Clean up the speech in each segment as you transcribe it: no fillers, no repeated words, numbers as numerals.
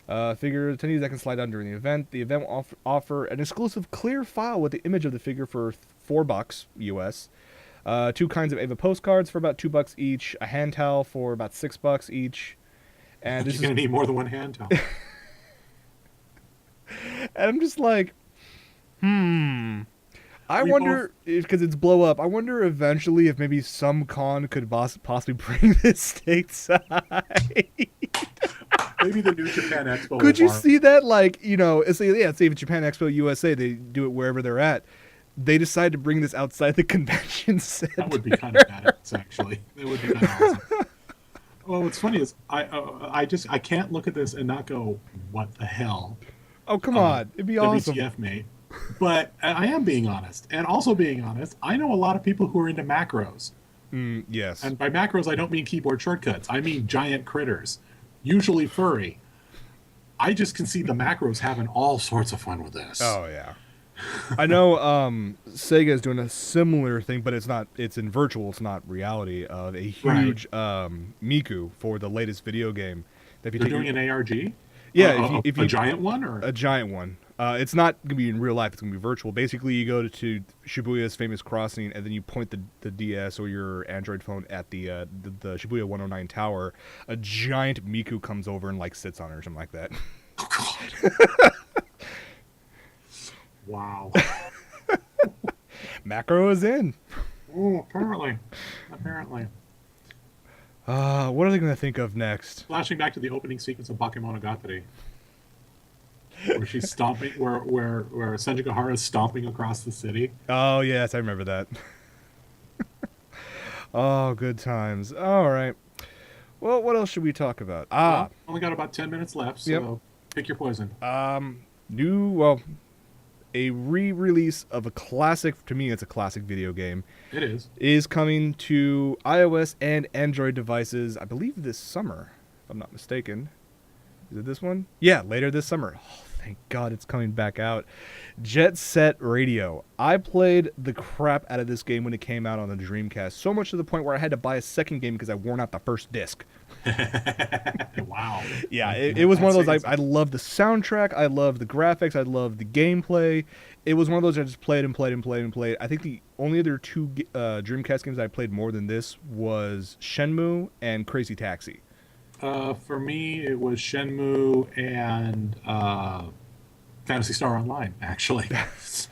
Figure attendees that can slide down during the event. The event will offer an exclusive clear file with the image of the figure for $4 US. Two kinds of Ava postcards for about $2 each. A hand towel for about $6 each. And this You're is, going to need more than one hand towel. and I'm just like, hmm. I We both wonder because it's blow up. I wonder eventually if maybe some con could possibly bring this stateside. maybe the new Japan Expo will Could you borrow. see that? Like, say if Japan Expo USA, they do it wherever they're at. They decide to bring this outside the convention That would be center. kind of badass, actually. That would be kind of awesome. Well, what's funny is I can't look at this and not go, what the hell, Oh, come on. It'd be awesome. WTF, mate. But I am being honest, and also being honest, I know a lot of people who are into macros, Yes. and by macros I don't mean keyboard shortcuts. I mean giant critters, usually furry. I just can see the macros having all sorts of fun with this. Oh, yeah. I know Sega is doing a similar thing, but it's in virtual, it's not reality, of a Right? huge Miku for the latest video game. That if you They're take doing your, an ARG, yeah, if a you giant one, or a giant one. It's not gonna be in real life. It's gonna be virtual. Basically, you go to Shibuya's famous crossing, and then you point the DS or your Android phone at the Shibuya 109 tower. A giant Miku comes over and like sits on it or something like that. oh god, wow. Macro is in. Oh, apparently. What are they gonna think of next? Flashing back to the opening sequence of Bakemonogatari, where she's stomping, where Senju is stomping across the city. Oh yes, I remember that. Oh, good times. All right. Well, what else should we talk about? Well, only got about 10 minutes left, Yep. so pick your poison. New well, a re-release of a classic. To me, it's a classic video game. It is. Is coming to iOS and Android devices. I believe this summer, if I'm not mistaken. Is it this one? Yeah, later this summer. Oh, thank God it's coming back out. Jet Set Radio. I played the crap out of this game when it came out on the Dreamcast, so much to the point where I had to buy a second game because I worn out the first disc. Wow. Yeah, it was one of That's those. it. I love the soundtrack. I love the graphics. I love the gameplay. It was one of those I just played and played and played and played. I think the only other two Dreamcast games I played more than this was Shenmue and Crazy Taxi. For me, it was Shenmue and Phantasy Star Online, actually. Nice.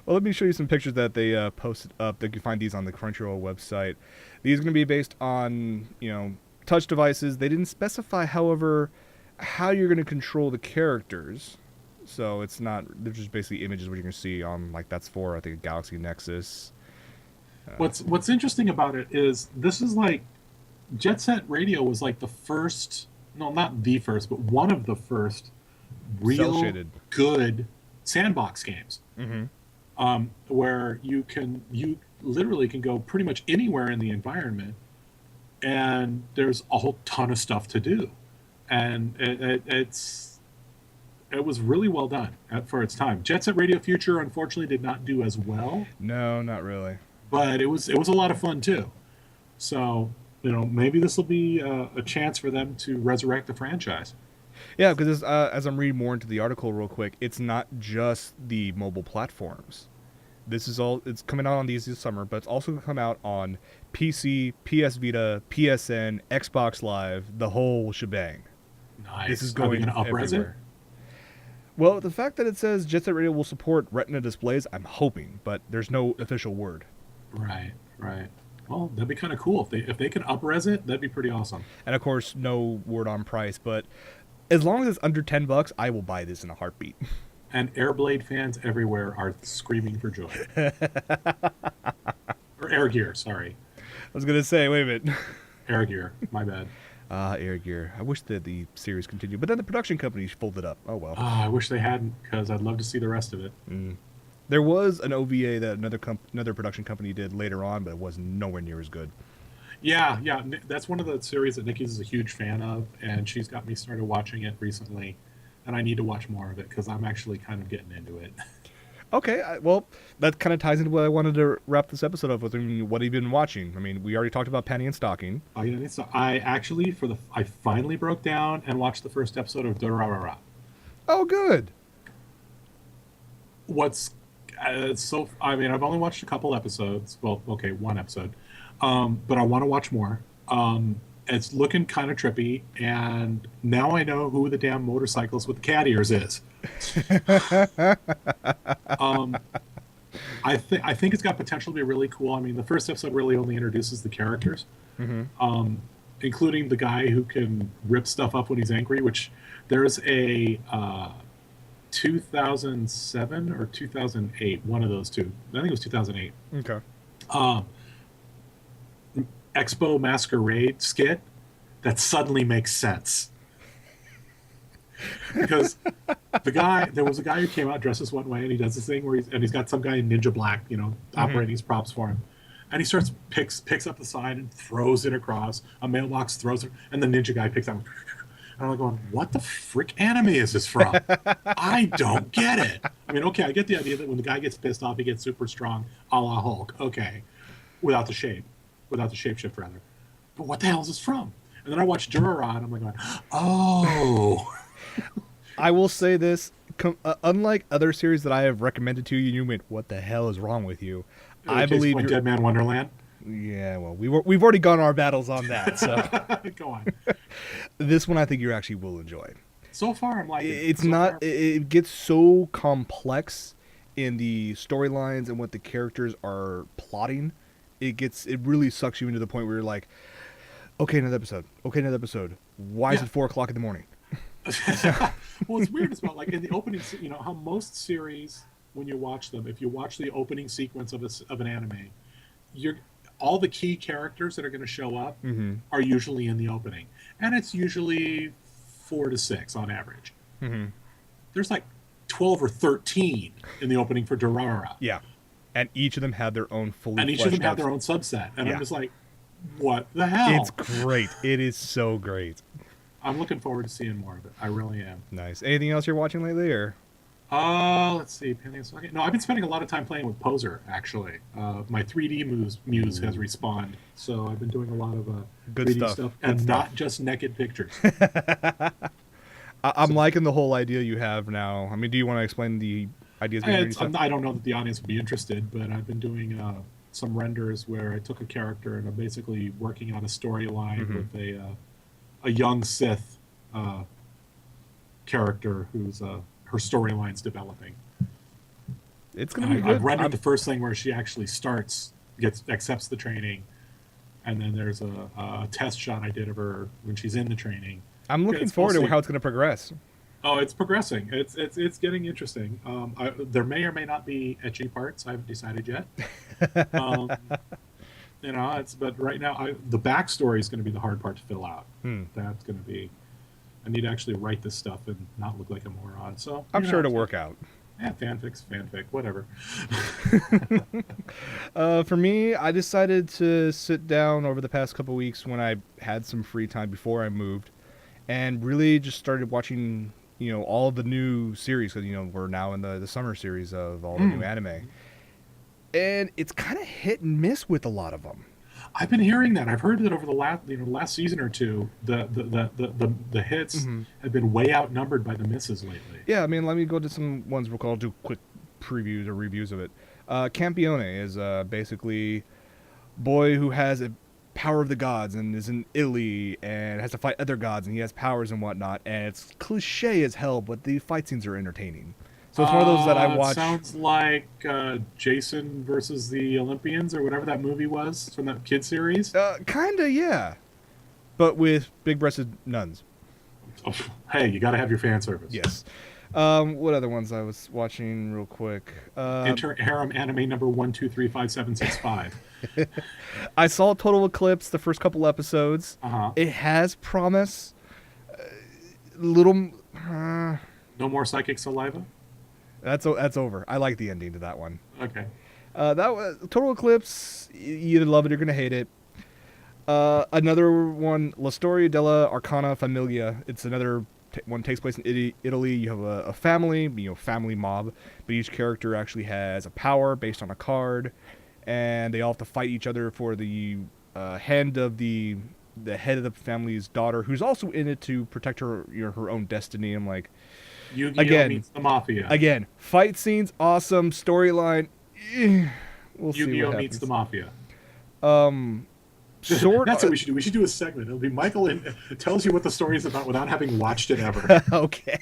Well, let me show you some pictures that they posted up. You can find these on the Crunchyroll website. These are going to be based on, touch devices. They didn't specify, however, how you're going to control the characters. So it's not, they're just basically images what you're going to see on, like, that's for, I think, Galaxy Nexus. What's interesting about it is this is like Jet Set Radio was like the first, no, not the first, but one of the first Cell real shaded. good sandbox games, Mm-hmm. where you literally can go pretty much anywhere in the environment, and there's a whole ton of stuff to do, and it was really well done for its time. Jet Set Radio Future unfortunately did not do as well, No, not really. but it was a lot of fun too. So maybe this will be a chance for them to resurrect the franchise. Yeah, because as I'm reading more into the article real quick, it's not just the mobile platforms. It's coming out on these this summer, but it's also going to come out on PC, PS Vita, PSN, Xbox Live, the whole shebang. Nice. This is Are we going going to upres it? everywhere. Well, the fact that it says Jet Set Radio will support Retina displays, I'm hoping, but there's no official word. Right, right. Well, that'd be kind of cool if they could upres it. That'd be pretty awesome. And of course, no word on price, but as long as it's under $10, I will buy this in a heartbeat. And Airblade fans everywhere are screaming for joy. Or Air Gear, sorry. I was gonna say, wait a minute. Air Gear, my bad. Air Gear. I wish that the series continued, but then the production company folded up. Oh well. I wish they hadn't, because I'd love to see the rest of it. There was an OVA that another production company did later on, but it was nowhere near as good. Yeah, yeah. That's one of the series that Nikki's is a huge fan of, and she's got me started watching it recently. And I need to watch more of it because I'm actually kind of getting into it. Okay, well, that kind of ties into what I wanted to wrap this episode up with. I mean, what have you been watching? I mean, we already talked about Penny and Stocking. Oh, yeah, so I actually I finally broke down and watched the first episode of Durarara. Oh, good. What's so I mean, I've only watched a couple episodes. Well, okay, one episode, but I want to watch more. It's looking kind of trippy, and now I know who the damn motorcyclist with the cat ears is. um, I think it's got potential to be really cool. I mean, the first episode really only introduces the characters, Mm-hmm. including the guy who can rip stuff up when he's angry. Which there's a 2007 or 2008, one of those two. I think it was 2008. Okay. Um, Expo Masquerade skit that suddenly makes sense. Because there was a guy who came out dressed this one way, and he does this thing where he's got some guy in ninja black, operating his props for him, and he picks up the sign and throws it across a mailbox, throws it, and the ninja guy picks up. And I'm like going, what the frick anime is this from? I don't get it. I mean, okay, I get the idea that when the guy gets pissed off, he gets super strong, a la Hulk. Okay, without the shapeshift rather. But what the hell is this from? And then I watched Durarara, and I'm like, oh. I will say this: unlike other series that I have recommended to you, you went, "What the hell is wrong with you?" I believe you're Dead Man Wonderland. Yeah, well, we've already gone our battles on that. So Go on. This one, I think you actually will enjoy. So far, I'm liking it. It's so not. Far. It gets so complex in the storylines and what the characters are plotting. It really sucks you into the point where you're like, okay, another episode. Okay, another episode. Why is it 4:00 in the morning? Well, it's weird. It's about like in the opening. How most series, when you watch them, if you watch the opening sequence of an anime, all the key characters that are going to show up are usually in the opening, and it's usually 4 to 6 on average. Mm-hmm. There's like 12 or 13 in the opening for Durarara. Yeah, and each of them have their own fully. And each of them have their own subset, and yeah. I'm just like, what the hell? It's great. It is so great. I'm looking forward to seeing more of it. I really am. Nice. Anything else you're watching lately, or? Let's see. No, I've been spending a lot of time playing with Poser, actually. My 3D muse has respawned, so I've been doing a lot of good 3D stuff. and not just naked pictures. I'm liking the whole idea you have now. I mean, do you want to explain the ideas behind it? I don't know that the audience would be interested, but I've been doing some renders where I took a character and I'm basically working on a storyline with a young Sith character who's her storyline's developing. It's gonna be good. I've rendered the first thing where she actually accepts the training, and then there's a test shot I did of her when she's in the training. I'm looking forward to how it's gonna progress. Oh, it's progressing. It's getting interesting. There may or may not be ecchi parts. I haven't decided yet. But right now the backstory is going to be the hard part to fill out. That's going to be. I need to actually write this stuff and not look like a moron. So I'm sure it'll work out. Yeah, fanfic, whatever. For me, I decided to sit down over the past couple weeks when I had some free time before I moved, and really just started watching, all of the new series, because we're now in the summer series of all the new anime, and it's kind of hit and miss with a lot of them. I've been hearing that. I've heard that over the last season or two, the hits have been way outnumbered by the misses lately. Yeah, I mean, let me go to some ones we'll do quick previews or reviews of it. Campione is basically boy who has a power of the gods and is in Italy and has to fight other gods and he has powers and whatnot, and it's cliche as hell, but the fight scenes are entertaining. So it's one of those that I watch. Sounds like Jason versus the Olympians or whatever that movie was from that kid series. Kinda, yeah. But with big-breasted nuns. Oh, hey, you got to have your fan service. Yes. What other ones I was watching real quick? Enter harem anime number 1235765. I saw Total Eclipse the first couple episodes. It has promise. No more psychic saliva. That's over. I like the ending to that one. Okay. That was Total Eclipse. You either love it or you're gonna hate it. Another one, La Storia della Arcana Familia. It's another one takes place in Italy. You have a family, family mob, but each character actually has a power based on a card, and they all have to fight each other for the hand of the head of the family's daughter, who's also in it to protect her her own destiny. I'm like, Yu-Gi-Oh meets the Mafia. again, fight scenes awesome, storyline. We'll see what Yu-Gi-Oh happens. meets the Mafia. That's what we should do. We should do a segment. It'll be Michael tells you what the story is about without having watched it ever. Okay.